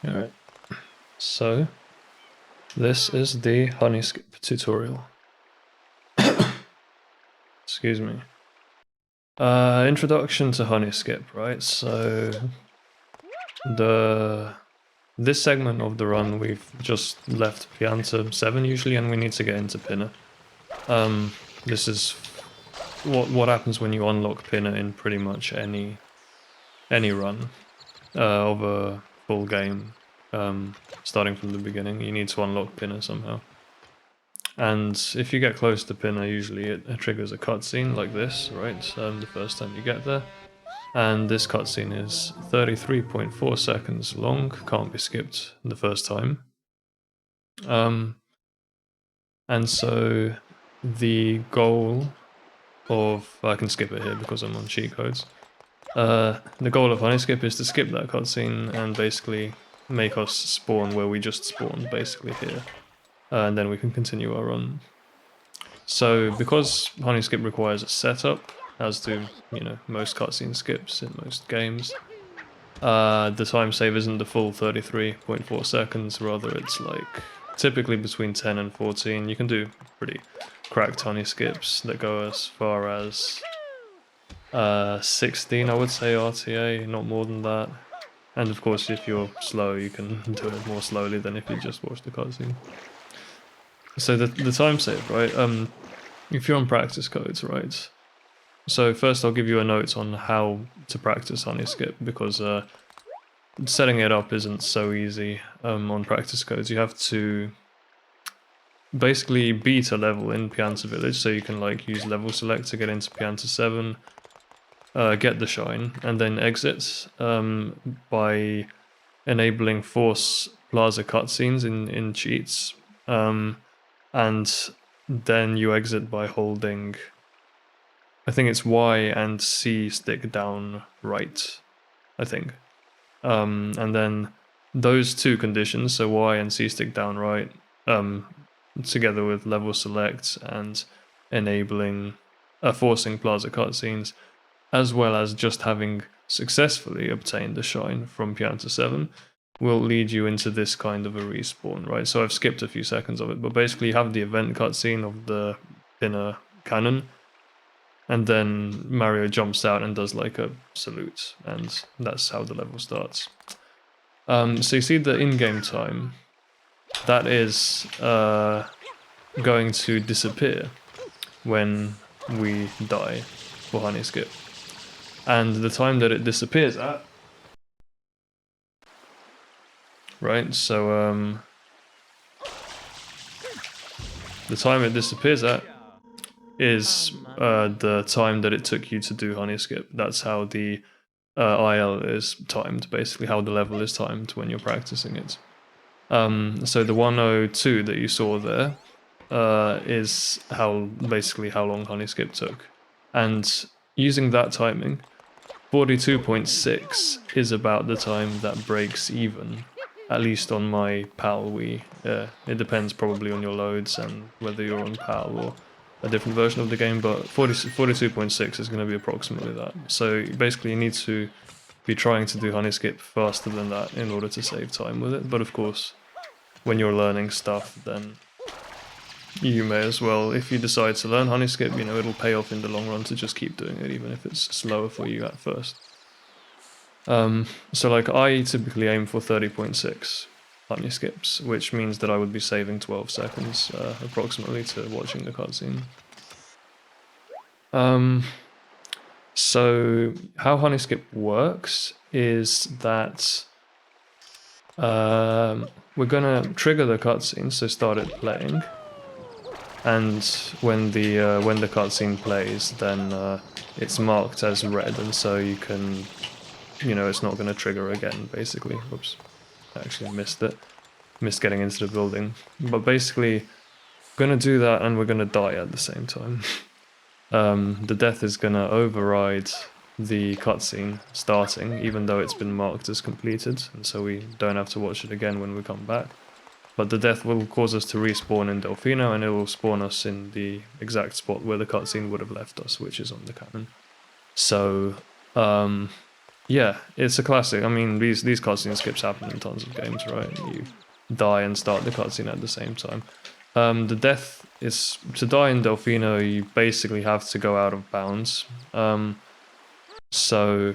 Alright, so this is the honey skip tutorial. Excuse me. Introduction to honey skip, right? So this segment of the run we've just left Pianta 7 usually, and we need to get into Pinner. This is what happens when you unlock Pinner in pretty much any run of a full game. Starting from the beginning, you need to unlock Pinner somehow. And if you get close to Pinner, usually it triggers a cutscene like this, right? The first time you get there. And this cutscene is 33.4 seconds long, can't be skipped the first time. And so the goal of, I can skip it here because I'm on cheat codes. The goal of honey skip is to skip that cutscene and basically make us spawn where we just spawned, basically here. And then we can continue our run. So because honey skip requires a setup, as do, you know, most cutscene skips in most games, the time save isn't the full 33.4 seconds, rather it's like typically between 10 and 14. You can do pretty cracked honey skips that go as far as 16, I would say, RTA, not more than that. And of course, if you're slow, you can do it more slowly than if you just watch the cutscene. So the time save, right? If you're on practice codes, right? So first I'll give you a note on how to practice honey skip, because setting it up isn't so easy on practice codes. You have to basically beat a level in Pianta Village, so you can like use level select to get into Pianta 7, get the shine, and then exit by enabling force plaza cutscenes in cheats. And then you exit by holding, I think it's Y and C stick down right, I think. And then those two conditions, so Y and C stick down right, together with level select and enabling, forcing plaza cutscenes, as well as just having successfully obtained the shine from Pianta 7, will lead you into this kind of a respawn, right? So I've skipped a few seconds of it, but basically you have the event cutscene of the Pinner cannon, and then Mario jumps out and does like a salute, and that's how the level starts. So you see the in-game time, that is going to disappear when we die for honey skip. And the time that it disappears at, right, so the time it disappears at is the time that it took you to do honey skip. That's how the IL is timed, basically how the level is timed when you're practicing it. So the 102 that you saw there is basically how long honey skip took. And using that timing, 42.6 is about the time that breaks even, at least on my PAL Wii. It depends probably on your loads and whether you're on PAL or a different version of the game, but 42.6 is going to be approximately that. So basically you need to be trying to do honey skip faster than that in order to save time with it. But of course, when you're learning stuff, then you may as well, if you decide to learn honey skip, you know, it'll pay off in the long run to just keep doing it, even if it's slower for you at first. So like I typically aim for 30.6 honey skips, which means that I would be saving 12 seconds approximately to watching the cutscene. So how honey skip works is that we're gonna trigger the cutscene, so start it playing. And when the cutscene plays, then it's marked as red, and so you can, you know, it's not going to trigger again, basically. Whoops, I actually missed it. Missed getting into the building. But basically, we're going to do that, and we're going to die at the same time. The death is going to override the cutscene starting, even though it's been marked as completed, and so we don't have to watch it again when we come back. But the death will cause us to respawn in Delfino, and it will spawn us in the exact spot where the cutscene would have left us, which is on the cannon. So, Yeah, it's a classic. I mean, these cutscene skips happen in tons of games, right? You die and start the cutscene at the same time. The death is to die in Delfino. You basically have to go out of bounds. So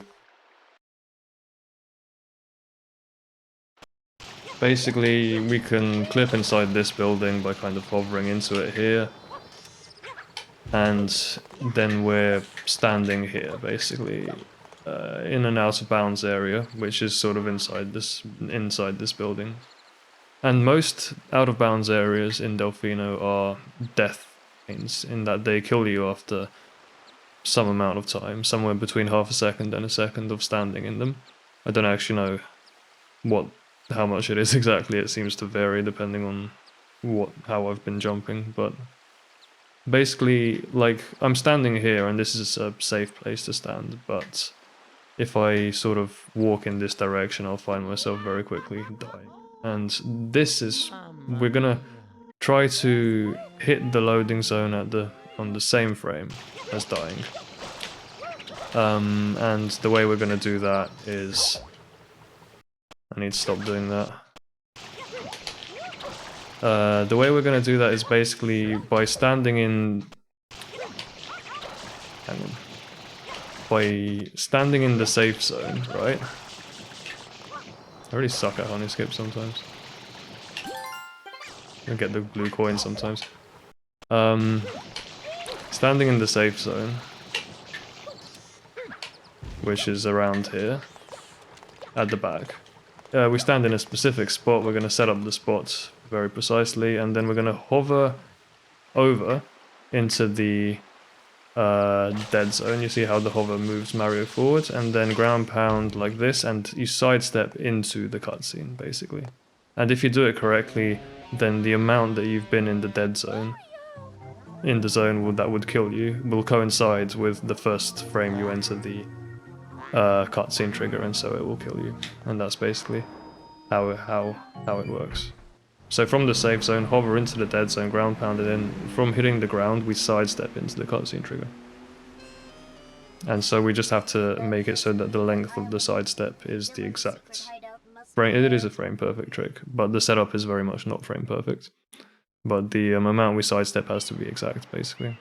basically, we can clip inside this building by kind of hovering into it here, and then we're standing here, basically, in an out of bounds area, which is sort of inside this building. And most out of bounds areas in Delfino are death lanes, in that they kill you after some amount of time, somewhere between half a second and a second of standing in them. I don't actually know how much it is exactly. It seems to vary depending on how I've been jumping, but basically, like, I'm standing here and this is a safe place to stand, but if I sort of walk in this direction, I'll find myself very quickly dying. And we're gonna try to hit the loading zone on the same frame as dying. And the way we're gonna do that is, I need to stop doing that. The way we're gonna do that is basically by standing in, hang on, by standing in the safe zone, right? I really suck at honey skip sometimes. I get the blue coin sometimes. Standing in the safe zone, which is around here, at the back. We stand in a specific spot. We're going to set up the spot very precisely, and then we're going to hover over into the dead zone. You see how the hover moves Mario forward, and then ground pound like this, and you sidestep into the cutscene, basically. And if you do it correctly, then the amount that you've been in the dead zone, in the zone that would kill you, will coincide with the first frame you enter the cutscene trigger, and so it will kill you. And that's basically how it works. So from the safe zone, hover into the dead zone, ground pound it in. From hitting the ground, we sidestep into the cutscene trigger. And so we just have to make it so that the length of the sidestep is the exact frame. It is a frame perfect trick, but the setup is very much not frame perfect. But the amount we sidestep has to be exact, basically.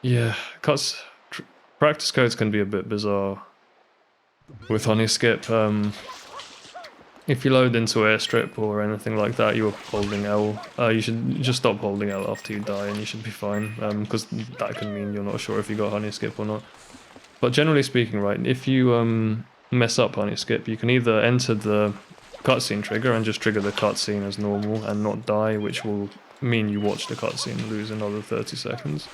Yeah, practice codes can be a bit bizarre with honey skip. If you load into airstrip or anything like that, you're holding L. You should just stop holding L after you die, and you should be fine. Because that can mean you're not sure if you got honey skip or not. But generally speaking, right, if you mess up honey skip, you can either enter the cutscene trigger and just trigger the cutscene as normal and not die, which will mean you watch the cutscene and lose another 30 seconds,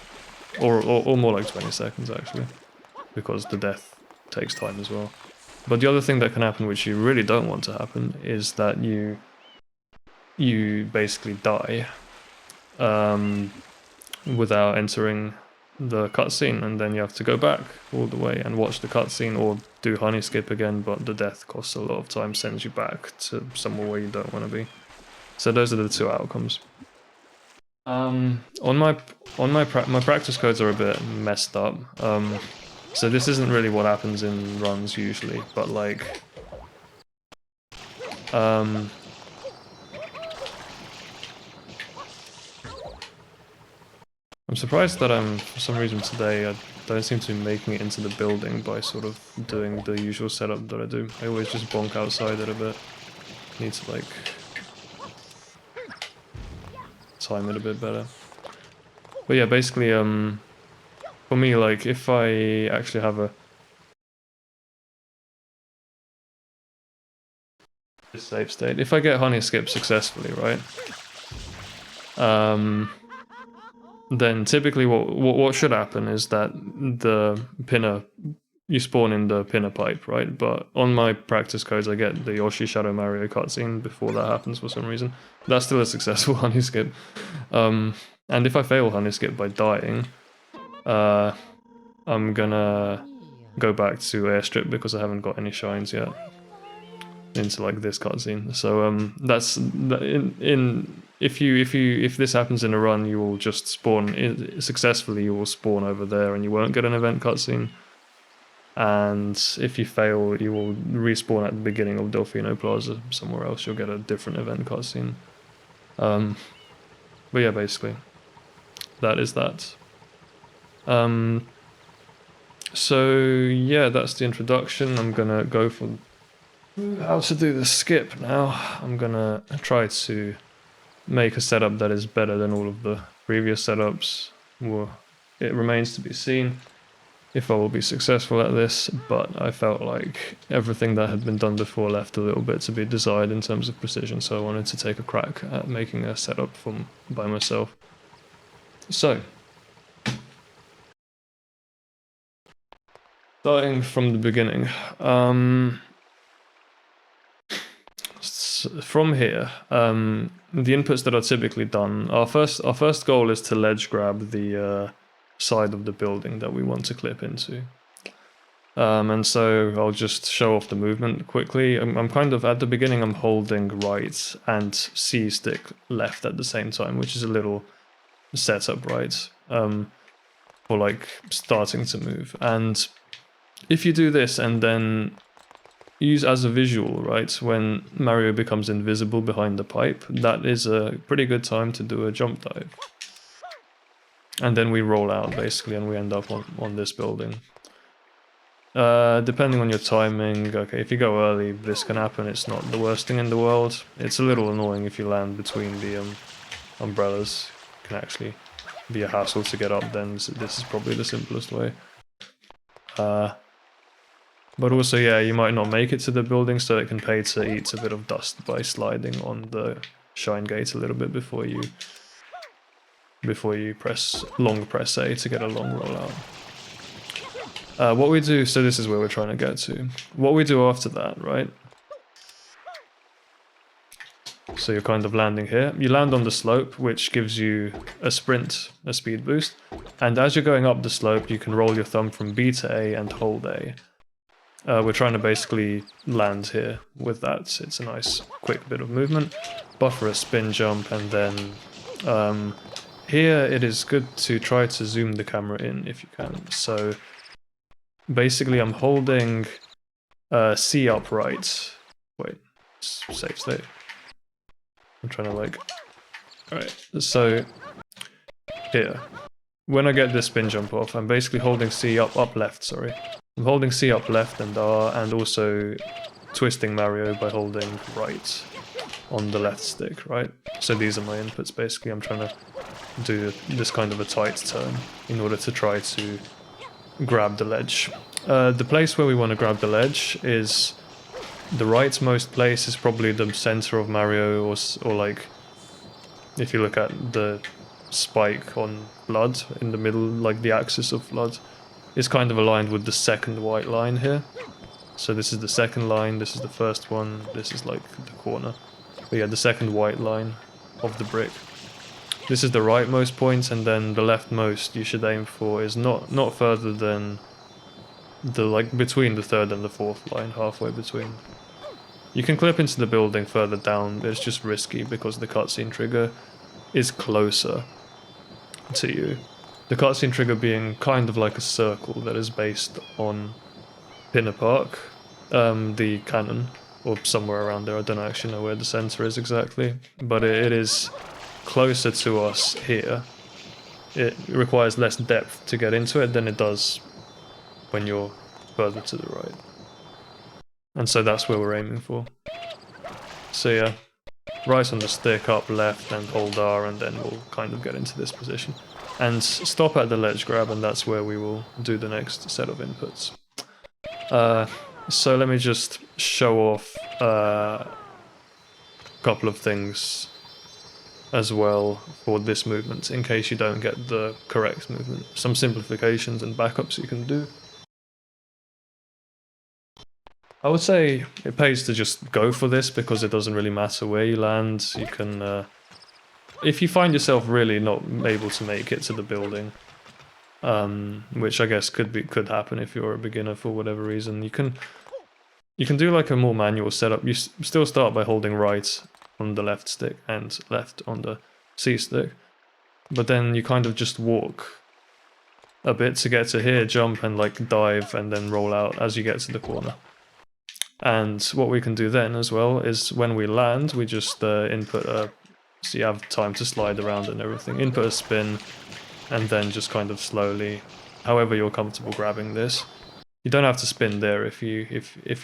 or more like 20 seconds actually, because the death takes time as well. But the other thing that can happen, which you really don't want to happen, is that you basically die without entering the cutscene, and then you have to go back all the way and watch the cutscene or do honey skip again, but the death costs a lot of time, sends you back to somewhere where you don't want to be. So those are the two outcomes. My practice codes are a bit messed up. So this isn't really what happens in runs usually, but like, I'm surprised that for some reason today, I don't seem to be making it into the building by sort of doing the usual setup that I do. I always just bonk outside it a bit. Need to like time it a bit better. But yeah, basically, for me, like, if I actually have a save state, if I get honey skip successfully, right? Then typically what should happen is that the pinner, you spawn in the pinner pipe, right? But on my practice codes, I get the Yoshi Shadow Mario cutscene before that happens for some reason. That's still a successful honey skip. And if I fail honey skip by dying, I'm gonna go back to airstrip because I haven't got any shines yet into like this cutscene. So that's if this happens in a run, you will just spawn successfully. You will spawn over there, and you won't get an event cutscene. and if you fail, you will respawn at the beginning of Delfino Plaza somewhere else. You'll get a different event cutscene. But yeah, basically, that is that. So yeah, that's the introduction. I'm gonna go for how to do the skip now. I'm gonna try to make a setup that is better than all of the previous setups. Well, it remains to be seen if I will be successful at this, but I felt like everything that had been done before left a little bit to be desired in terms of precision, so I wanted to take a crack at making a setup by myself. So, starting from the beginning, from here, the inputs that are typically done, our first goal is to ledge grab the side of the building that we want to clip into. And so I'll just show off the movement quickly. I'm kind of, at the beginning, I'm holding right and C stick left at the same time, which is a little setup, right? For like starting to move. And if you do this and then use as a visual, right, when Mario becomes invisible behind the pipe, that is a pretty good time to do a jump dive. And then we roll out, basically, and we end up on this building. Depending on your timing, okay, if you go early, this can happen. It's not the worst thing in the world. It's a little annoying if you land between the umbrellas. It can actually be a hassle to get up then. This is probably the simplest way. But also, yeah, you might not make it to the building, so it can pay to eat a bit of dust by sliding on the shine gate a little bit before you long press A to get a long rollout. What we do, so this is where we're trying to get to. What we do after that, right? So you're kind of landing here. You land on the slope, which gives you a sprint, a speed boost. And as you're going up the slope, you can roll your thumb from B to A and hold A. We're trying to basically land here with that. It's a nice quick bit of movement. Buffer a spin jump, and then here it is good to try to zoom the camera in if you can. So basically I'm holding C upright. Wait, save state. I'm trying to like... Alright, so here. When I get this spin jump off, I'm basically holding C up left, sorry. I'm holding C up left and R, and also twisting Mario by holding right on the left stick, right? So these are my inputs, basically. I'm trying to do this kind of a tight turn in order to try to grab the ledge. The place where we want to grab the ledge is... The rightmost place is probably the center of Mario, or like... If you look at the spike on Blood in the middle, like the axis of Blood, is kind of aligned with the second white line here. So this is the second line, this is the first one, this is like the corner. But yeah, the second white line of the brick. This is the rightmost point, and then the leftmost you should aim for is not further than the, like, between the third and the fourth line, halfway between. You can clip into the building further down, but it's just risky because the cutscene trigger is closer to you. The cutscene trigger being kind of like a circle that is based on Pinner Park, the cannon, or somewhere around there. I don't actually know where the center is exactly, but it is closer to us here. It requires less depth to get into it than it does when you're further to the right. And so that's where we're aiming for. So yeah, right on the stick, up left, and hold R, and then we'll kind of get into this position. And stop at the ledge grab, and that's where we will do the next set of inputs. So let me just show off a couple of things as well for this movement, in case you don't get the correct movement. Some simplifications and backups you can do. I would say it pays to just go for this, because it doesn't really matter where you land. You can... if you find yourself really not able to make it to the building, which I guess could happen if you're a beginner for whatever reason, you can do like a more manual setup. You still start by holding right on the left stick and left on the C stick, but then you kind of just walk a bit to get to here, jump and like dive and then roll out as you get to the corner. And what we can do then as well is when we land, we just input a, so you have time to slide around and everything, input a spin, and then just kind of slowly, however you're comfortable grabbing this. You don't have to spin there. If you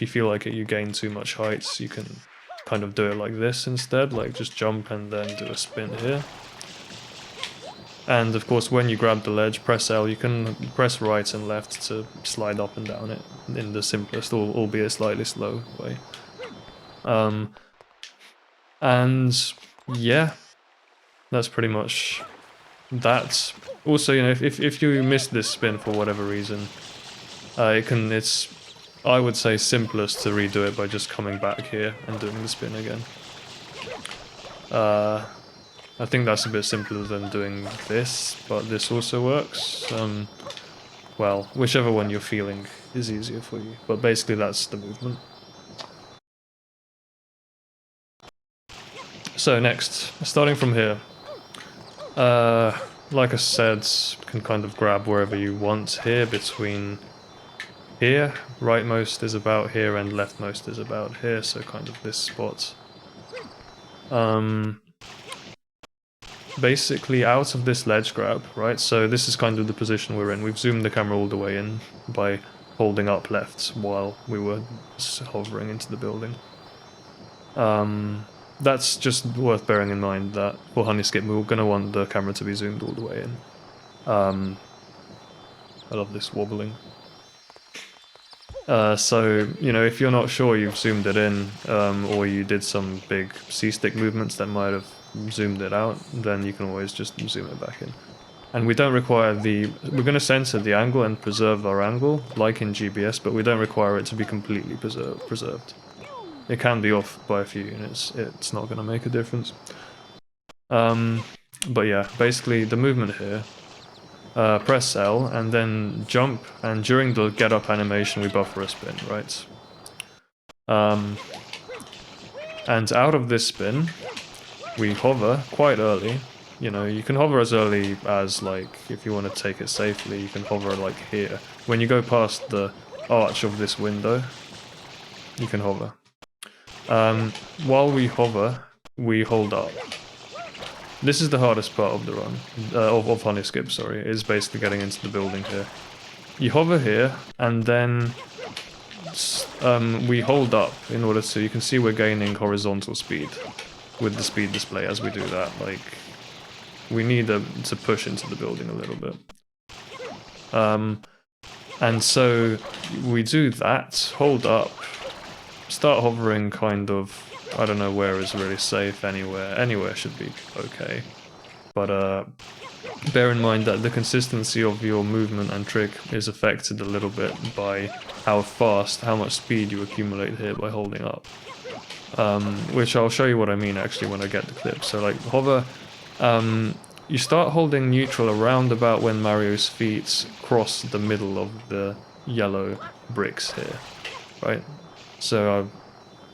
feel like you gain too much heights, you can kind of do it like this instead, like just jump and then do a spin here. And of course, when you grab the ledge, press L, you can press right and left to slide up and down it in the simplest, albeit slightly slow way. And yeah, that's pretty much that. Also, you know, if you miss this spin for whatever reason, it's, I would say, simplest to redo it by just coming back here and doing the spin again. I think that's a bit simpler than doing this, but this also works. Well, whichever one you're feeling is easier for you, but basically that's the movement. So next, starting from here. Like I said, can kind of grab wherever you want here between here. Rightmost is about here and leftmost is about here, so kind of this spot. Basically out of this ledge grab, right? So this is kind of the position we're in. We've zoomed the camera all the way in by holding up left while we were hovering into the building. That's just worth bearing in mind that for honey skip we're going to want the camera to be zoomed all the way in. I love this wobbling. So, you know, if you're not sure you've zoomed it in, or you did some big C-stick movements that might have zoomed it out, then you can always just zoom it back in. And we don't require we're going to censor the angle and preserve our angle, like in GBS, but we don't require it to be completely preserved. It can be off by a few units, it's not going to make a difference. But yeah, basically the movement here, press L and then jump, and during the get up animation we buffer a spin, right? And out of this spin, we hover quite early. You know, you can hover as early as, like, if you want to take it safely, you can hover like here. When you go past the arch of this window, you can hover. While we hover, we hold up. This is the hardest part of the run, of honey skip, sorry, is basically getting into the building here. You hover here, and then we hold up in order to, you can see we're gaining horizontal speed with the speed display as we do that. Like, we need to push into the building a little bit. And so we do that, hold up, start hovering kind of, I don't know where is really safe, anywhere should be okay. But bear in mind that the consistency of your movement and trick is affected a little bit by how much speed you accumulate here by holding up. Which I'll show you what I mean actually when I get the clip. So like hover, you start holding neutral around about when Mario's feet cross the middle of the yellow bricks here, right? So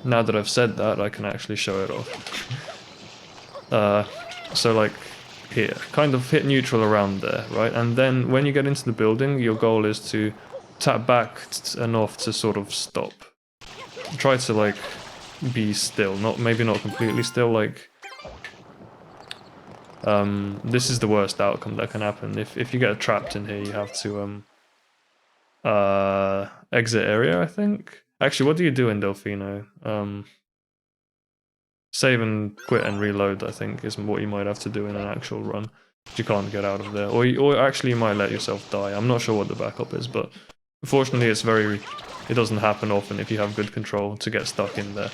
now that I've said that, I can actually show it off. So like here, kind of hit neutral around there, right? And then when you get into the building, your goal is to tap back enough to sort of stop. Try to like be still, maybe not completely still, like this is the worst outcome that can happen. If you get trapped in here, you have to exit area, I think. Actually, what do you do in Delfino? Save and quit and reload, I think, is what you might have to do in an actual run. You can't get out of there. Or actually you might let yourself die. I'm not sure what the backup is, but unfortunately it doesn't happen often if you have good control to get stuck in there.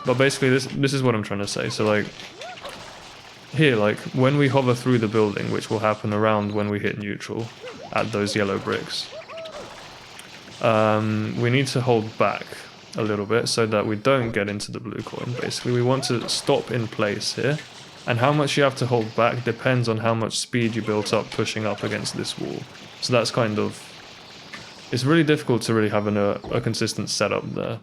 But basically this is what I'm trying to say. So like, here, like, when we hover through the building, which will happen around when we hit neutral at those yellow bricks, we need to hold back a little bit so that we don't get into the blue coin. Basically, we want to stop in place here, and how much you have to hold back depends on how much speed you built up pushing up against this wall. So that's kind of, it's really difficult to really have a consistent setup there.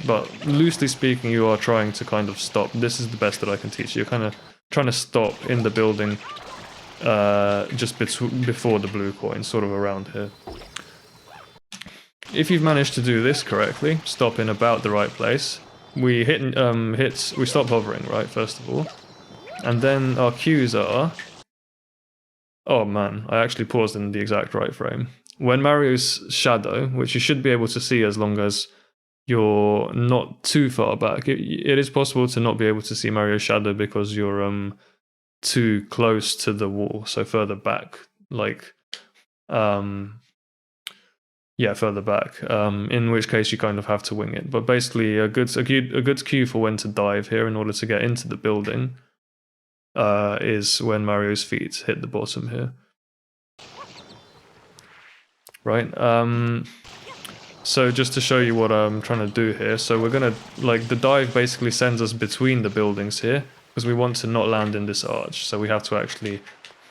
But loosely speaking, you are trying to kind of stop. This is the best that I can teach you. You're kind of trying to stop in the building just before the blue coin, sort of around here. If you've managed to do this correctly, stop in about the right place, we we stop hovering, right, first of all. And then our cues are... Oh man, I actually paused in the exact right frame. When Mario's shadow, which you should be able to see as long as you're not too far back. It is possible to not be able to see Mario's shadow because you're too close to the wall, so further back, like yeah, further back. In which case you kind of have to wing it. But basically, a good cue for when to dive here in order to get into the building is when Mario's feet hit the bottom here. Right. So just to show you what I'm trying to do here, so we're gonna, like, the dive basically sends us between the buildings here, because we want to not land in this arch, so we have to actually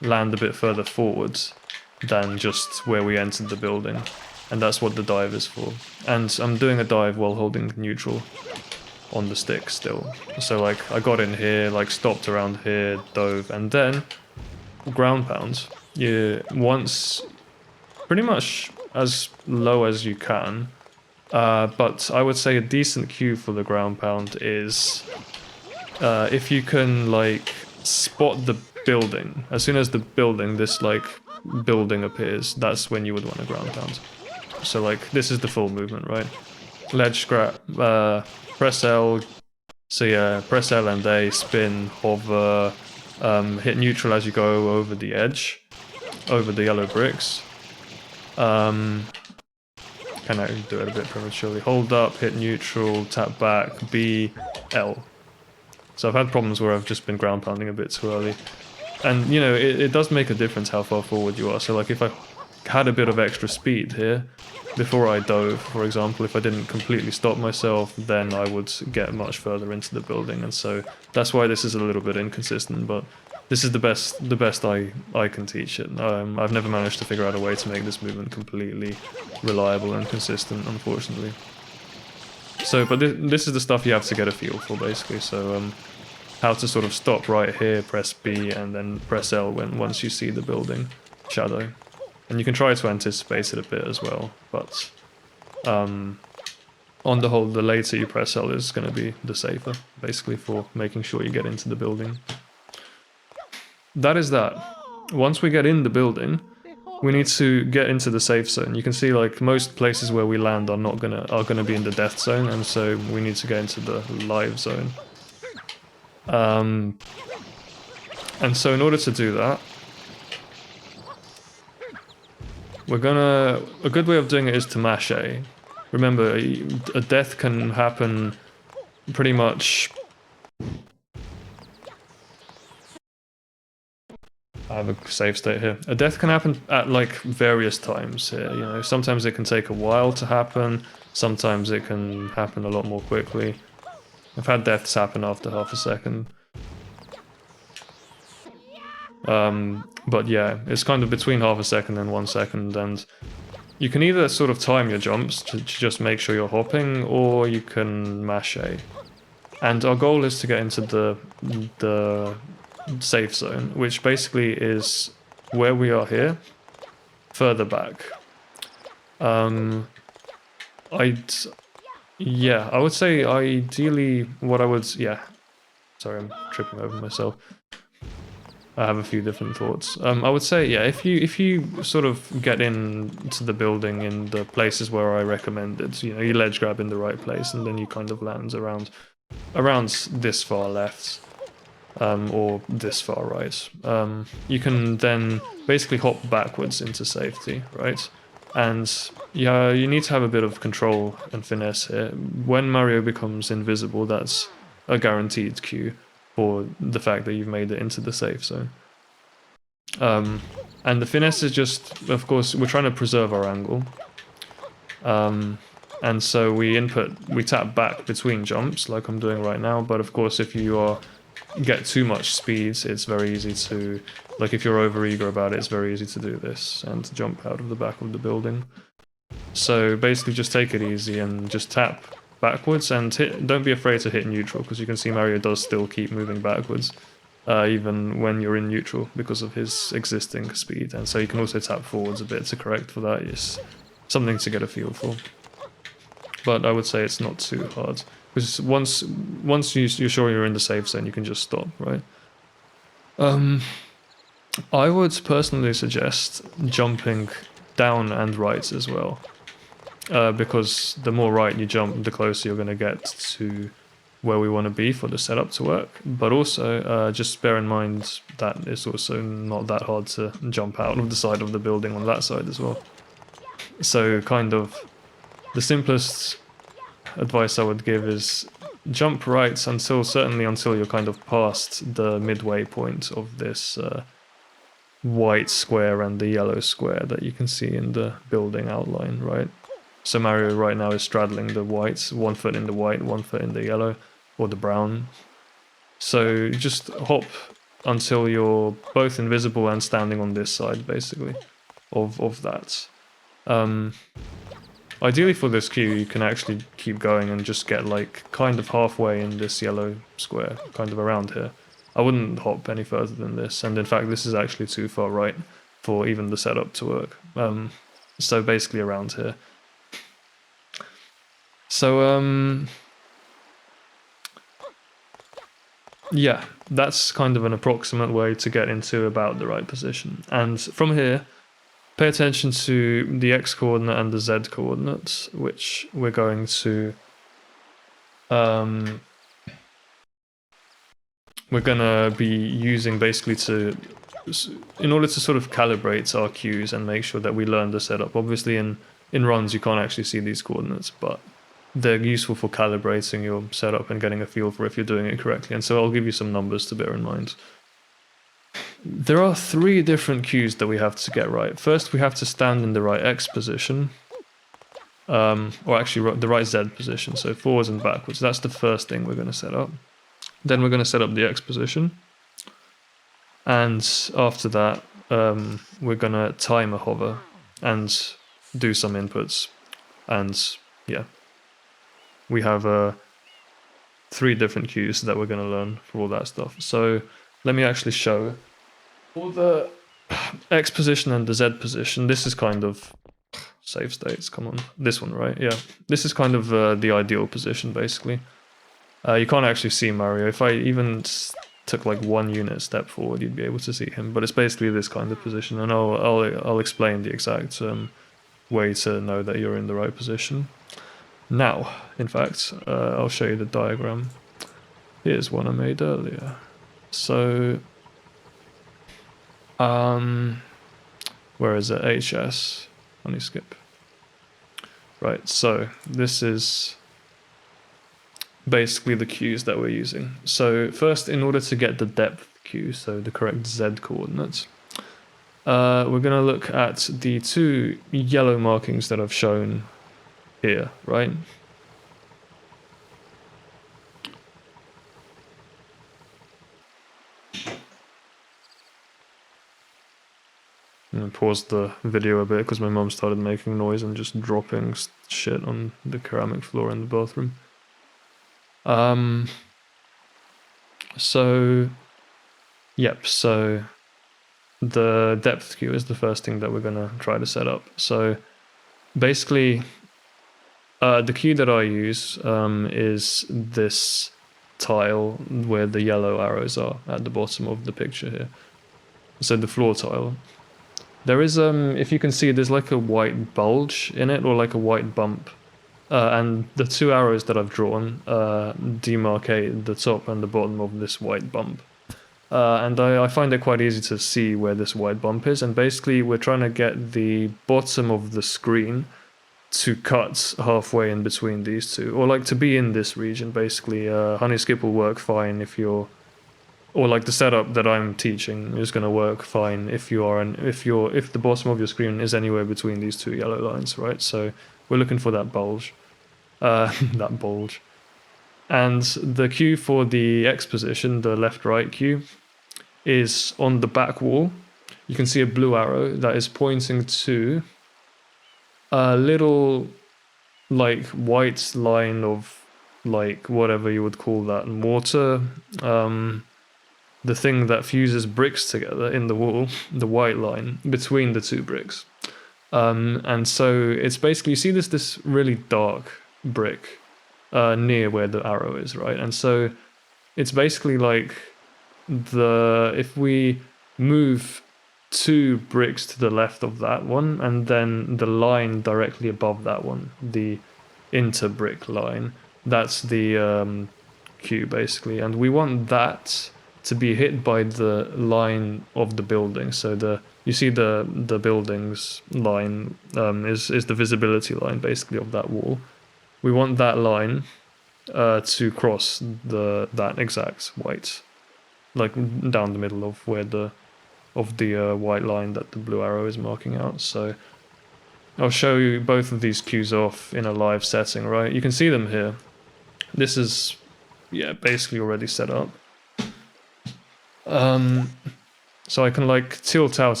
land a bit further forwards than just where we entered the building, and that's what the dive is for. And I'm doing a dive while holding neutral on the stick still. So like, I got in here, like stopped around here, dove, and then ground pound. Once pretty much as low as you can, but I would say a decent cue for the ground pound is if you can like spot the building. As soon as the building, this like building appears, that's when you would want a ground pound. So like, this is the full movement, right? Ledge grab, press L, so yeah, press L and A, spin, hover, hit neutral as you go over the edge, over the yellow bricks. Can I do it a bit prematurely? Hold up, hit neutral, tap back, B, L. So I've had problems where I've just been ground pounding a bit too early. And, you know, it does make a difference how far forward you are. So, like, if I had a bit of extra speed here, before I dove, for example, if I didn't completely stop myself, then I would get much further into the building. And so that's why this is a little bit inconsistent, but this is the best I can teach it. I've never managed to figure out a way to make this movement completely reliable and consistent, unfortunately. So, but this is the stuff you have to get a feel for, basically. So, how to sort of stop right here, press B, and then press L once you see the building shadow. And you can try to anticipate it a bit as well, but on the whole, the later you press L is going to be the safer, basically, for making sure you get into the building. That is that. Once we get in the building, we need to get into the safe zone. You can see, like, most places where we land are gonna be in the death zone, and so we need to get into the live zone. And so in order to do that, a good way of doing it is to mash A. Remember, a death can happen pretty much... I have a save state here. A death can happen at like various times here, you know. Sometimes it can take a while to happen, sometimes it can happen a lot more quickly. I've had deaths happen after half a second. But yeah, it's kind of between half a second and 1 second, and you can either sort of time your jumps to just make sure you're hopping, or you can mash A. And our goal is to get into the safe zone, which basically is where we are here, further back. I would say ideally what I would, sorry, I'm tripping over myself. I have a few different thoughts. I would say, yeah, if you sort of get into the building in the places where I recommended, you know, you ledge grab in the right place, and then you kind of land around this far left, or this far right. You can then basically hop backwards into safety, right? And yeah, you need to have a bit of control and finesse here. When Mario becomes invisible, that's a guaranteed cue for the fact that you've made it into the safe zone. And the finesse is just, of course, we're trying to preserve our angle. And so we tap back between jumps, like I'm doing right now, but of course if you get too much speed, it's very easy to, like if you're over eager about it, it's very easy to do this and to jump out of the back of the building. So basically just take it easy and just tap backwards and don't be afraid to hit neutral, because you can see Mario does still keep moving backwards. even when you're in neutral because of his existing speed. And so you can also tap forwards a bit to correct for that. It's something to get a feel for. But I would say it's not too hard, because once you're sure you're in the safe zone, you can just stop, right? I would personally suggest jumping down and right as well, because the more right you jump, the closer you're going to get to where we want to be for the setup to work. But also, just bear in mind that it's also not that hard to jump out of the side of the building on that side as well. So kind of the simplest advice I would give is jump right certainly until you're kind of past the midway point of this white square and the yellow square that you can see in the building outline, right? So Mario right now is straddling the whites, 1 foot in the white, 1 foot in the yellow, or the brown. So just hop until you're both invisible and standing on this side, basically, of that. Ideally for this queue, you can actually keep going and just get like kind of halfway in this yellow square, kind of around here. I wouldn't hop any further than this, and in fact this is actually too far right for even the setup to work. So basically around here. So yeah, that's kind of an approximate way to get into about the right position. And from here, pay attention to the x coordinate and the z coordinates, which we're going to be using basically in order to sort of calibrate our cues and make sure that we learn the setup. Obviously in runs you can't actually see these coordinates, but they're useful for calibrating your setup and getting a feel for if you're doing it correctly. And so I'll give you some numbers to bear in mind. There are 3 different cues that we have to get right. First, we have to stand in the right X position, or actually the right Z position, so forwards and backwards. That's the first thing we're going to set up. Then we're going to set up the X position, and after that, we're going to time a hover and do some inputs, and yeah, we have 3 different cues that we're going to learn for all that stuff. So let me actually show. For the X position and the Z position, this is kind of save states, come on. This one, right? Yeah. This is kind of the ideal position, basically. You can't actually see Mario. If I even took like 1 unit step forward, you'd be able to see him. But it's basically this kind of position, and I'll explain the exact way to know that you're in the right position. Now, in fact, I'll show you the diagram. Here's one I made earlier. So where is it? HS. Let me skip. Right, so this is basically the cues that we're using. So first, in order to get the depth cue, so the correct Z coordinates, we're going to look at the 2 yellow markings that I've shown here, right? I'm gonna pause the video a bit because my mum started making noise and just dropping shit on the ceramic floor in the bathroom. So the depth cue is the first thing that we're gonna try to set up. So basically, the cue that I use is this tile where the yellow arrows are at the bottom of the picture here. So the floor tile. There is, if you can see, there's like a white bulge in it, or like a white bump. And the 2 arrows that I've drawn demarcate the top and the bottom of this white bump. And I find it quite easy to see where this white bump is. And basically, we're trying to get the bottom of the screen to cut halfway in between these 2, or like to be in this region, basically. Honey skip will work fine if you're... Or like the setup that I'm teaching is going to work fine if the bottom of your screen is anywhere between these 2 yellow lines, right? So we're looking for that bulge, that bulge. And the cue for the X position, the left-right cue, is on the back wall. You can see a blue arrow that is pointing to a little like white line of like whatever you would call that, mortar. the thing that fuses bricks together in the wall, the white line between the two bricks. And so it's basically, you see this really dark brick near where the arrow is, right? And so it's basically like if we move 2 bricks to the left of that one, and then the line directly above that one, the inter-brick line, that's the queue basically, and we want that to be hit by the line of the building. So you see the building's line is the visibility line basically of that wall. We want that line to cross that exact white, like down the middle of where the white line that the blue arrow is marking out. So I'll show you both of these queues off in a live setting, right? You can see them here. This is, yeah, basically already set up. So I can like tilt out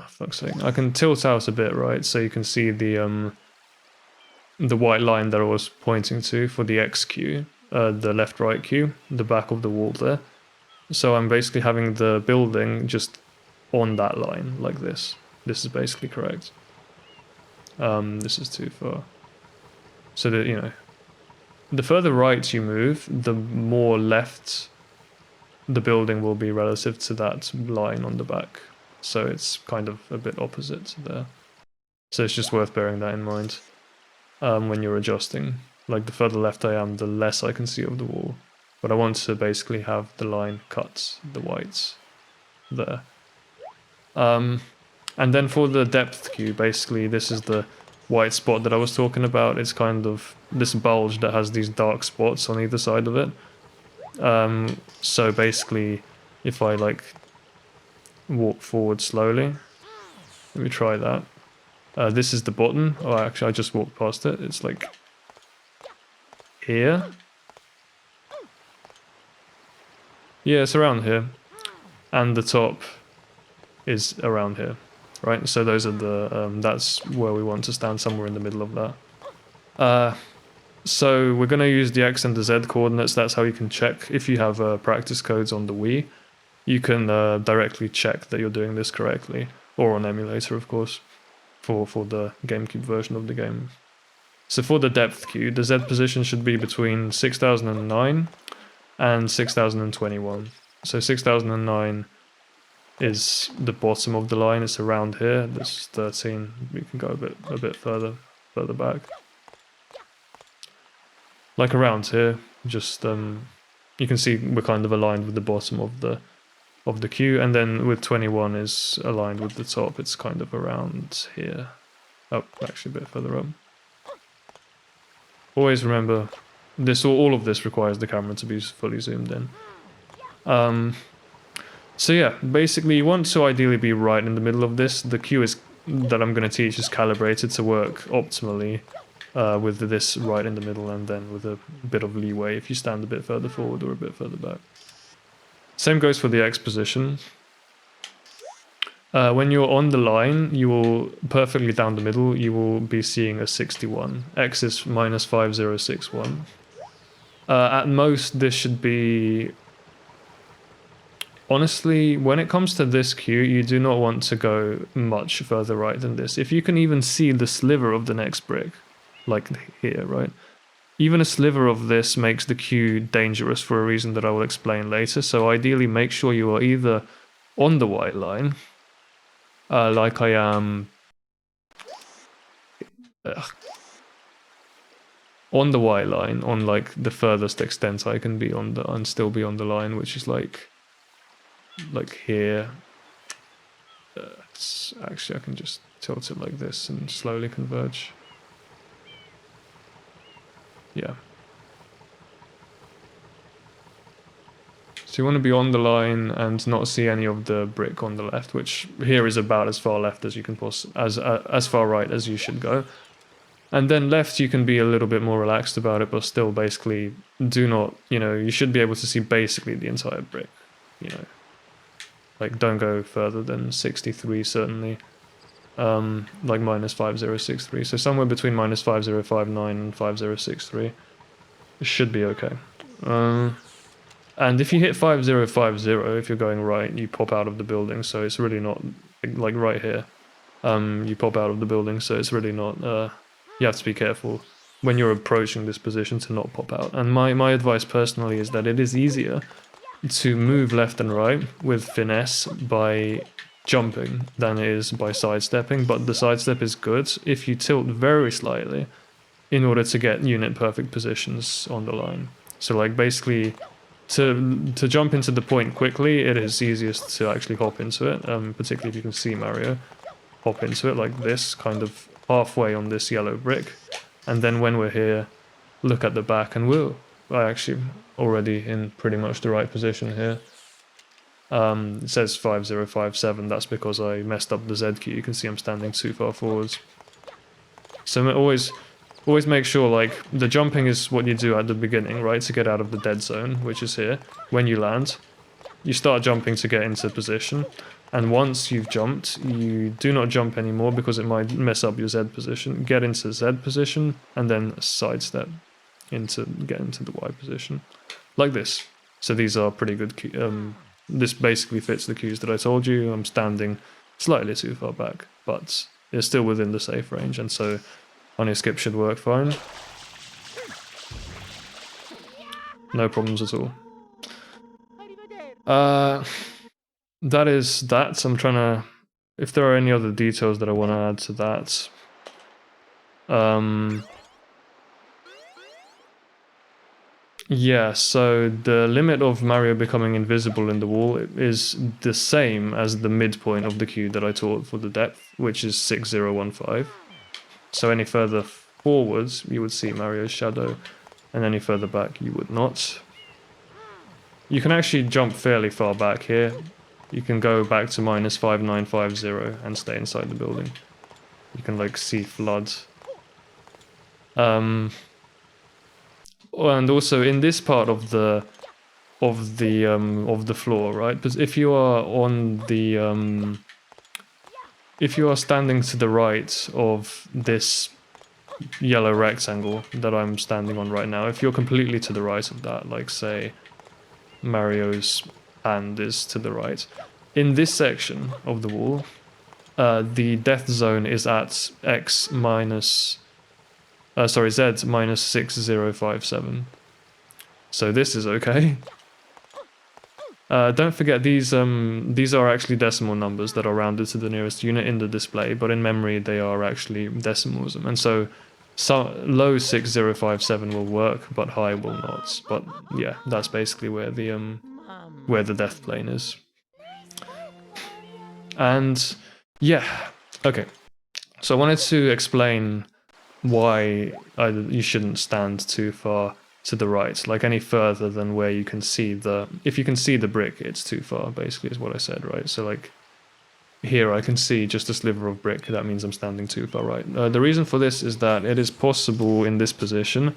fuck's sake. I can tilt out a bit, right? So you can see the white line that I was pointing to for the X queue, the left-right queue, the back of the wall there. So I'm basically having the building just on that line like this. This is basically correct. This is too far. So that, you know, the further right you move, the more left the building will be relative to that line on the back. So it's kind of a bit opposite there. So it's just worth bearing that in mind when you're adjusting. Like the further left I am, the less I can see of the wall. But I want to basically have the line cut the whites there. And then for the depth queue, basically this is the white spot that I was talking about. It's kind of this bulge that has these dark spots on either side of it. So basically, if I like walk forward slowly, let me try that. This is the bottom. Oh, actually, I just walked past it. It's like here. Yeah, it's around here. And the top is around here, right? So those are the, that's where we want to stand, somewhere in the middle of that. So we're going to use the X and the Z coordinates. That's how you can check. If you have practice codes on the Wii, you can directly check that you're doing this correctly. Or on emulator, of course, for the GameCube version of the game. So for the depth queue, the Z position should be between 6009 and 6021. So 6009 is the bottom of the line. It's around here. This is 13. We can go a bit further back. Like around here, just you can see we're kind of aligned with the bottom of the queue, and then with 21 is aligned with the top. It's kind of around here. Oh, actually a bit further up. Always remember, all of this requires the camera to be fully zoomed in. So yeah, basically you want to ideally be right in the middle of this. The queue that I'm going to teach is calibrated to work optimally with this right in the middle, and then with a bit of leeway if you stand a bit further forward or a bit further back. Same goes for the X position. When you're on the line, you will, perfectly down the middle, you will be seeing a 61. X is minus 5061. At most, this should be... Honestly, when it comes to this queue, you do not want to go much further right than this. If you can even see the sliver of the next brick, like here, right? Even a sliver of this makes the queue dangerous for a reason that I will explain later. So ideally, make sure you are either on the white line, like I am on the white line, on like the furthest extent I can be on and still be on the line, which is like here. Actually, I can just tilt it like this and slowly converge. Yeah. So you want to be on the line and not see any of the brick on the left, which here is about as far left as you can as far right as you should go. And then left, you can be a little bit more relaxed about it, but still basically do not, you should be able to see basically the entire brick, Like don't go further than 63 certainly, like minus 5063. So somewhere between minus 5059 and 5063 should be okay. And if you hit 5050, if you're going right, you pop out of the building, so it's really not, like right here, you pop out of the building, so it's really not, you have to be careful when you're approaching this position to not pop out. And my advice personally is that it is easier to move left and right with finesse by jumping than it is by sidestepping, but the sidestep is good if you tilt very slightly in order to get unit perfect positions on the line. So like basically to jump into the point quickly, it is easiest to actually hop into it, particularly if you can see Mario. Hop into it like this, kind of halfway on this yellow brick, and then when we're here, look at the back and we're actually already in pretty much the right position here. It says 5057, that's because I messed up the Z key. You can see I'm standing too far forwards. So always make sure like the jumping is what you do at the beginning, right, to get out of the dead zone, which is here. When you land, you start jumping to get into position, and once you've jumped, you do not jump anymore because it might mess up your Z position. Get into Z position and then sidestep get into the Y position, like this. So these are pretty good this basically fits the cues that I told you. I'm standing slightly too far back, but it's still within the safe range, and so honey skip should work fine. No problems at all. That is that. I'm trying to, if there are any other details that I want to add to that. Yeah, so the limit of Mario becoming invisible in the wall is the same as the midpoint of the cue that I taught for the depth, which is 6015. So any further forwards, you would see Mario's shadow, and any further back, you would not. You can actually jump fairly far back here. You can go back to -5950 and stay inside the building. You can like see flood. And also in this part of the floor, right? Because if you are on the if you are standing to the right of this yellow rectangle that I'm standing on right now, if you're completely to the right of that, like say Mario's hand is to the right, in this section of the wall, the death zone is at Z minus 6057. So this is okay. Don't forget these are actually decimal numbers that are rounded to the nearest unit in the display, but in memory they are actually decimals, and so low 6057 will work, but high will not. But yeah, that's basically where the death plane is. And yeah, okay. So I wanted to explain why you shouldn't stand too far to the right, like any further than where you can see if you can see the brick, it's too far, basically, is what I said, right? So like here I can see just a sliver of brick, that means I'm standing too far right. The reason for this is that it is possible in this position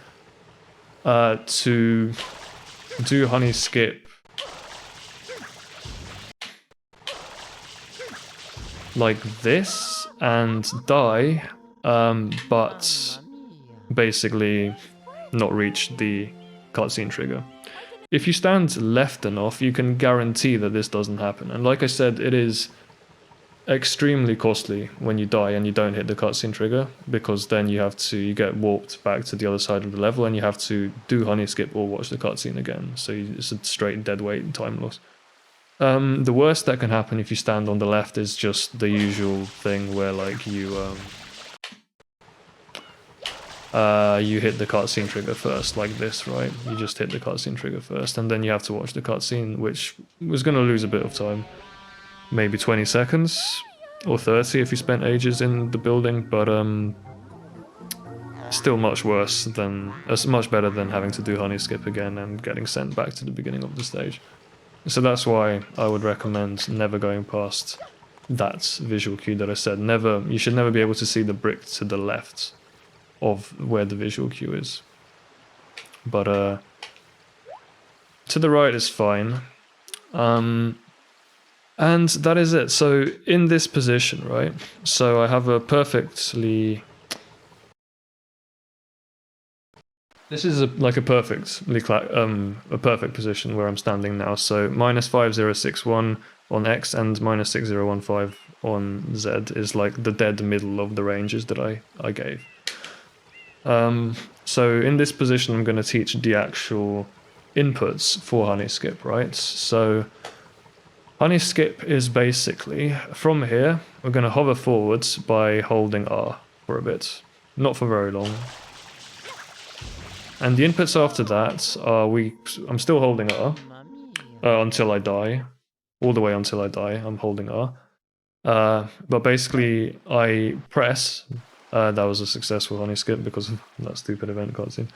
to do honey skip like this and die, but basically not reach the cutscene trigger. If you stand left enough, you can guarantee that this doesn't happen. And like I said, it is extremely costly when you die and you don't hit the cutscene trigger, because then you get warped back to the other side of the level and you have to do honey skip or watch the cutscene again. So it's a straight dead weight and time loss. The worst that can happen if you stand on the left is just the usual thing where like you hit the cutscene trigger first, like this, right? You just hit the cutscene trigger first, and then you have to watch the cutscene, which was going to lose a bit of time. Maybe 20 seconds, or 30 if you spent ages in the building, but still much worse than, much better than having to do honey skip again and getting sent back to the beginning of the stage. So that's why I would recommend never going past that visual cue that I said. You should never be able to see the brick to the left of where the visual cue is. But to the right is fine. And that is it. So in this position, right? So I have a perfectly... This is like a perfect position where I'm standing now. So -5061 on X and -6015 on Z is like the dead middle of the ranges that I gave. So in this position, I'm going to teach the actual inputs for honey skip, right? So honey skip is basically from here, we're going to hover forwards by holding R for a bit, not for very long. And the inputs after that are I'm still holding R until I die, all the way until I die. I'm holding R. But basically, I press. That was a successful honey skip because of that stupid event cutscene.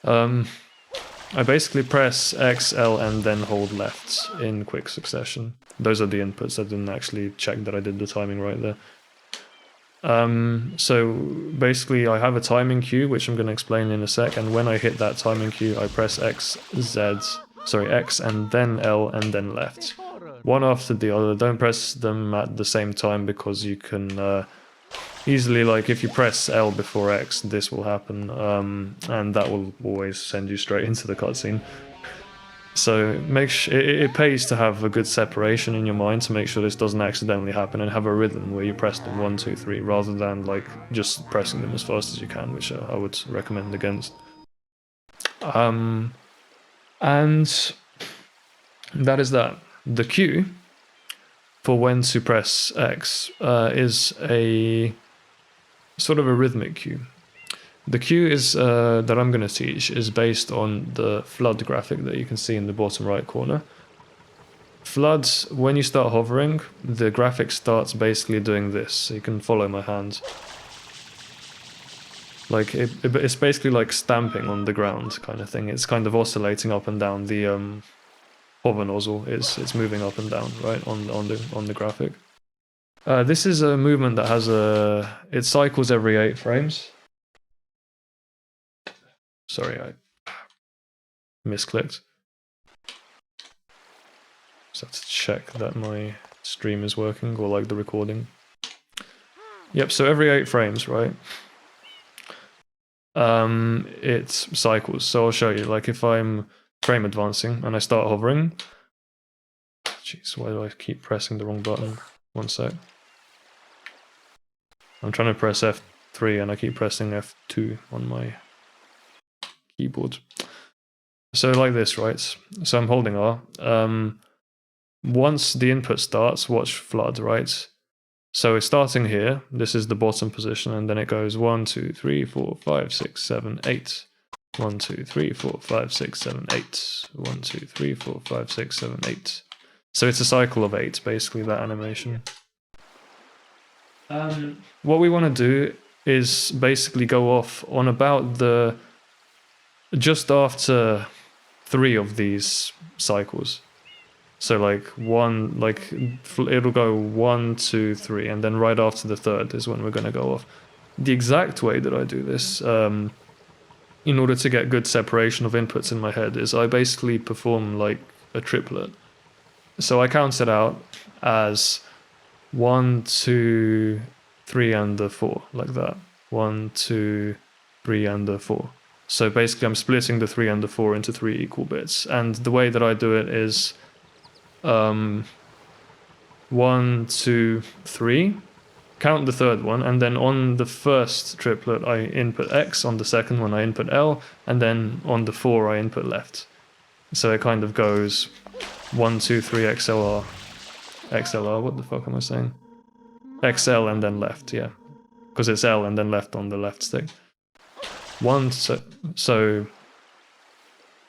I basically press X, L, and then hold left in quick succession. Those are the inputs. I didn't actually check that I did the timing right there. So basically, I have a timing cue, which I'm going to explain in a sec. And when I hit that timing cue, I press X and then L and then left. One after the other. Don't press them at the same time because you can easily, like, if you press L before X, this will happen, and that will always send you straight into the cutscene. So it pays to have a good separation in your mind to make sure this doesn't accidentally happen, and have a rhythm where you press them 1, 2, 3, rather than like just pressing them as fast as you can, which I would recommend against. And that is that. The cue for when to press X is a sort of a rhythmic cue. The cue is that I'm going to teach is based on the flood graphic that you can see in the bottom right corner. Flood, when you start hovering, the graphic starts basically doing this. So you can follow my hand. Like it's basically like stamping on the ground kind of thing. It's kind of oscillating up and down. The hover nozzle it's moving up and down, right, on the graphic. This is a movement that has it cycles every 8 frames. Sorry, I misclicked. Just have to check that my stream is working, or like the recording. Yep, so every 8 frames, right? It cycles. So I'll show you, like if I'm frame advancing and I start hovering. Jeez, why do I keep pressing the wrong button? One sec. I'm trying to press F3 and I keep pressing F2 on my keyboard. So like this, right? So I'm holding R. Once the input starts, watch flood, right? So it's starting here. This is the bottom position, and then it goes 1, 2, 3, 4, 5, 6, 7, 8. 1, 2, 3, 4, 5, 6, 7, 8. 1, 2, 3, 4, 5, 6, 7, 8. So it's a cycle of 8, basically, that animation. What we want to do is basically go off on about just after 3 of these cycles. So like it'll go 1, 2, 3, and then right after the 3rd is when we're going to go off. The exact way that I do this, in order to get good separation of inputs in my head, is I basically perform like a triplet. So I count it out as 1, 2, 3, and the 4, like that. 1, 2, 3, and the 4. So basically I'm splitting the 3 and the 4 into 3 equal bits. And the way that I do it is 1, 2, 3, count the 3rd one, and then on the first triplet I input X, on the second one I input L, and then on the 4 I input left. So it kind of goes 1, 2, 3, XLR, what the fuck am I saying? XL and then left, yeah. Because it's L and then left on the left stick.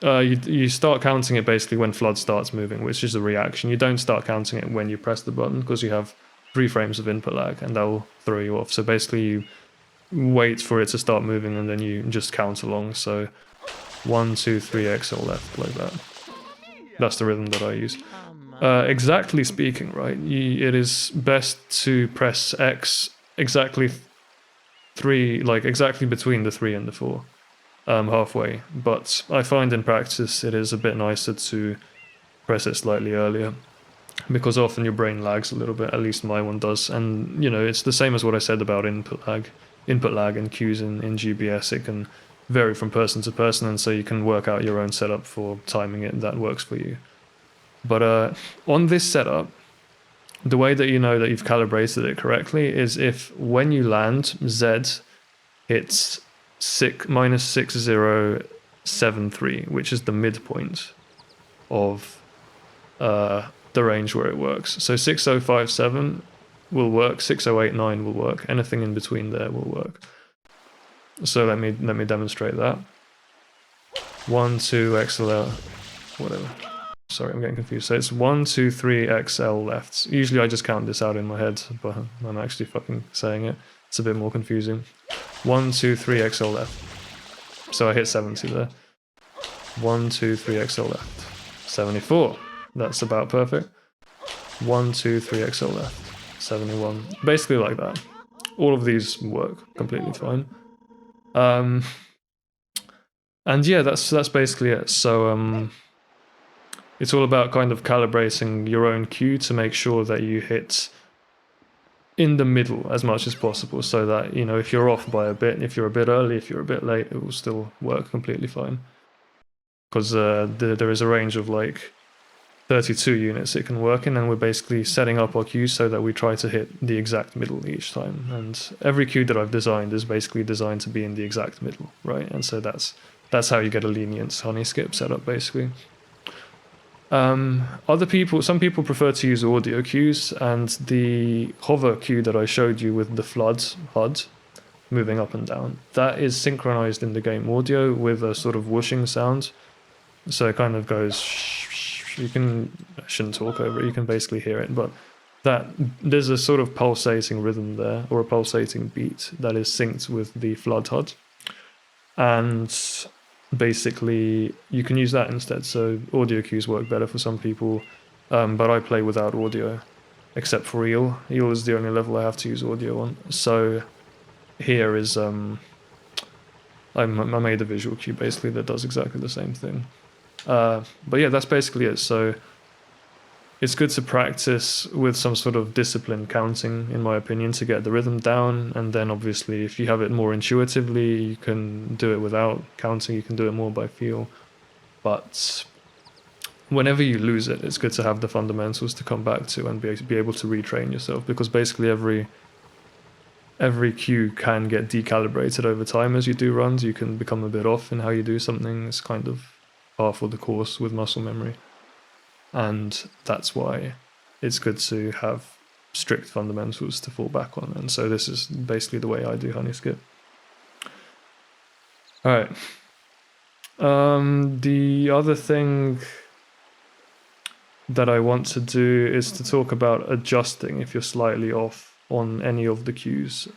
You start counting it basically when flood starts moving, which is a reaction. You don't start counting it when you press the button, because you have 3 frames of input lag, and that will throw you off. So basically you wait for it to start moving, and then you just count along. So 1, 2, 3, XL left, like that. That's the rhythm that I use. Exactly speaking, right, it is best to press X exactly 3, like exactly between the 3 and the 4. Halfway, but I find in practice it is a bit nicer to press it slightly earlier, because often your brain lags a little bit, at least my one does, and you know, it's the same as what I said about input lag and cues in GBS. vary from person to person, and so you can work out your own setup for timing it that works for you. But on this setup, the way that you know that you've calibrated it correctly is if when you land, Z hits minus 6073, which is the midpoint of the range where it works. So 6057 will work, 6089 will work, anything in between there will work. So let me demonstrate that. 1, 2, XL, whatever. Sorry, I'm getting confused. So it's 1, 2, 3 XL lefts. Usually I just count this out in my head, but I'm actually fucking saying it. It's a bit more confusing. 1, 2, 3 XL left. So I hit 70 there. 1, 2, 3 XL left. 74. That's about perfect. 1, 2, 3 XL left. 71. Basically like that. All of these work completely fine. And yeah, that's basically it. So it's all about kind of calibrating your own cue to make sure that you hit in the middle as much as possible, so that, you know, if you're off by a bit, if you're a bit early, if you're a bit late, it will still work completely fine. Because there is a range of like 32 units it can work in, and we're basically setting up our cues so that we try to hit the exact middle each time. And every cue that I've designed is basically designed to be in the exact middle, right? And so that's how you get a lenient honey skip setup, basically. Some people prefer to use audio cues, and the hover cue that I showed you with the flood HUD moving up and down, that is synchronized in the game audio with a sort of whooshing sound. So it kind of goes, I shouldn't talk over it, you can basically hear it, but there's a sort of pulsating rhythm there, or a pulsating beat that is synced with the flood HUD. And basically you can use that instead. So audio cues work better for some people, but I play without audio, except for eel. Eel is the only level I have to use audio on. So here is I made a visual cue basically that does exactly the same thing. But yeah, that's basically it. So it's good to practice with some sort of disciplined counting, in my opinion, to get the rhythm down. And then obviously if you have it more intuitively, you can do it without counting, you can do it more by feel. But whenever you lose it, it's good to have the fundamentals to come back to and be able to retrain yourself, because basically every cue can get decalibrated over time as you do runs. You can become a bit off in how you do something. It's kind of par for the course with muscle memory. And that's why it's good to have strict fundamentals to fall back on. And so this is basically the way I do honey skip. All right. The other thing that I want to do is to talk about adjusting if you're slightly off on any of the cues.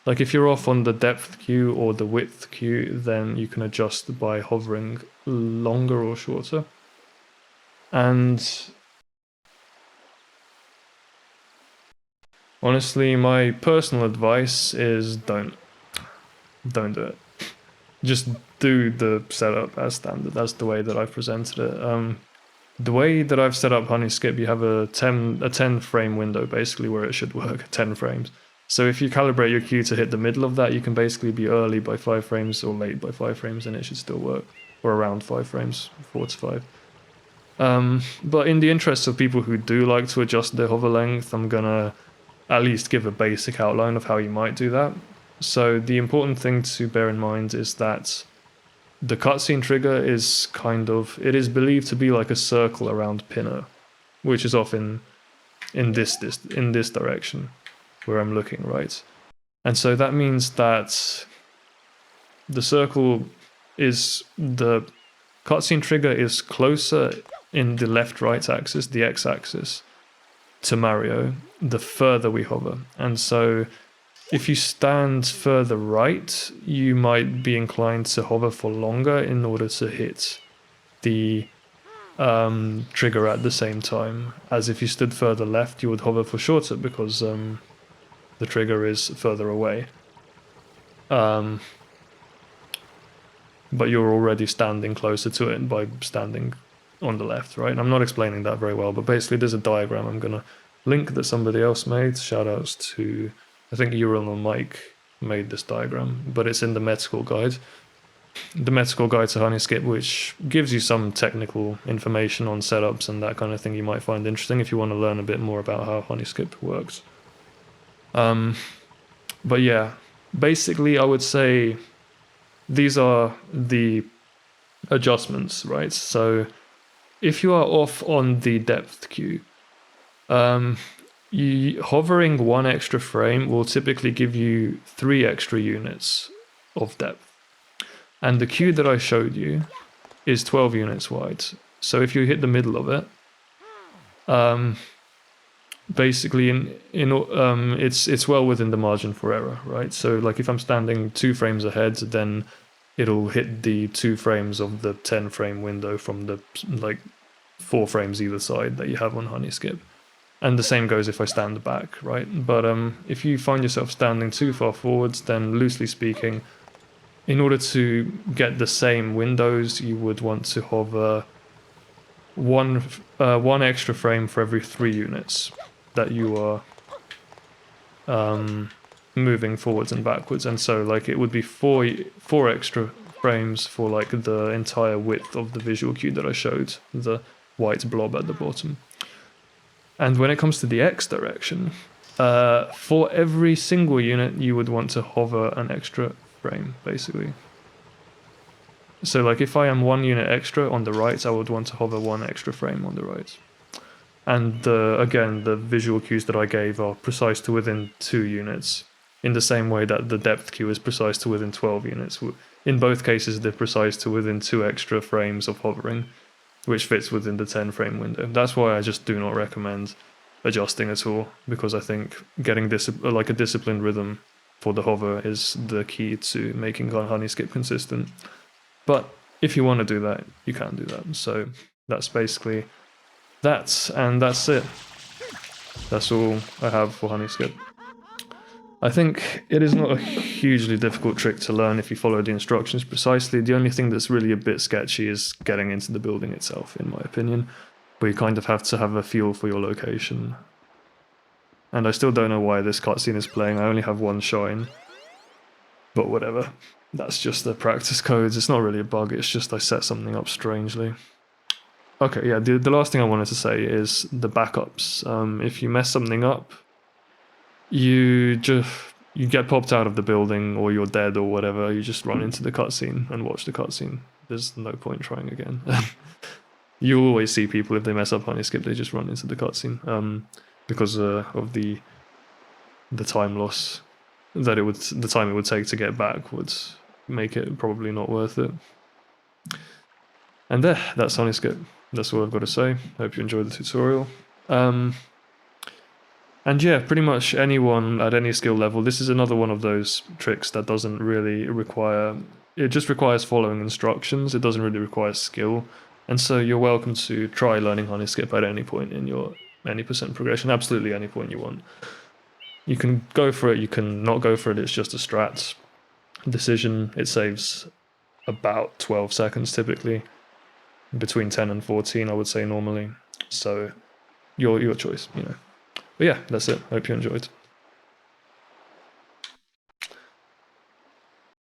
Like if you're off on the depth cue or the width cue, then you can adjust by hovering longer or shorter. And honestly, my personal advice is don't do it. Just do the setup as standard. That's the way that I've presented it. The way that I've set up honey skip, you have a 10 frame window basically where it should work, 10 frames. So if you calibrate your cue to hit the middle of that, you can basically be early by 5 frames or late by 5 frames, and it should still work, or around 5 frames, 4 to 5. But in the interest of people who do like to adjust their hover length, I'm gonna at least give a basic outline of how you might do that. So the important thing to bear in mind is that the cutscene trigger is it is believed to be like a circle around Pinner, which is often in this direction where I'm looking, right? And so that means that the cutscene trigger is closer in the left-right axis, the x-axis, to Mario, the further we hover. And so if you stand further right, you might be inclined to hover for longer in order to hit the trigger at the same time, as if you stood further left, you would hover for shorter because the trigger is further away. But you're already standing closer to it by standing on the left, right? And I'm not explaining that very well, but basically there's a diagram I'm going to link that somebody else made. Shoutouts to, I think Ural and Mike made this diagram, but it's in the med school guide. the Metacore Guide to Honeyskip, which gives you some technical information on setups and that kind of thing you might find interesting if you want to learn a bit more about how Honeyskip works. But yeah, basically I would say these are the adjustments, right? So if you are off on the depth queue, hovering one extra frame will typically give you 3 extra units of depth. And the queue that I showed you is 12 units wide. So if you hit the middle of it, basically it's well within the margin for error, right? So like if I'm standing 2 frames ahead, then it'll hit the 2 frames of the 10 frame window from the like 4 frames either side that you have on Honeyskip. And the same goes if I stand back, right? But if you find yourself standing too far forwards, then loosely speaking, in order to get the same windows, you would want to hover one extra frame for every 3 units that you are moving forwards and backwards. And so like it would be four extra frames for like the entire width of the visual cue that I showed, the white blob at the bottom. And when it comes to the X direction, for every single unit, you would want to hover an extra frame, basically. So like if I am 1 unit extra on the right, I would want to hover 1 extra frame on the right. And again, the visual cues that I gave are precise to within 2 units, in the same way that the depth cue is precise to within 12 units. In both cases, they're precise to within 2 extra frames of hovering, which fits within the 10 frame window. That's why I just do not recommend adjusting at all, because I think getting like a disciplined rhythm for the hover is the key to making Honeyskip consistent. But if you want to do that, you can do that. So that's basically that, and that's it. That's all I have for Honeyskip. I think it is not a hugely difficult trick to learn if you follow the instructions precisely. The only thing that's really a bit sketchy is getting into the building itself, in my opinion, where you kind of have to have a feel for your location. And I still don't know why this cutscene is playing. I only have 1 shine. But whatever. That's just the practice codes. It's not really a bug, it's just I set something up strangely. Okay, yeah, the last thing I wanted to say is the backups. If you mess something up, you get popped out of the building, or you're dead or whatever. You just run into the cutscene and watch the cutscene. There's no point trying again. You always see people, if they mess up Honeyskip, they just run into the cutscene, because of the time loss that the time it would take to get back would make it probably not worth it. And that's Honeyskip. That's all I've got to say. Hope you enjoyed the tutorial. And yeah, pretty much anyone at any skill level, this is another one of those tricks that doesn't really require, it just requires following instructions. It doesn't really require skill. And so you're welcome to try learning Honeyskip at any point in your any percent progression, absolutely any point you want. You can go for it, you can not go for it, it's just a strat decision. It saves about 12 seconds typically, between 10 and 14 I would say normally. So your choice, you know. But yeah, that's it. Hope you enjoyed.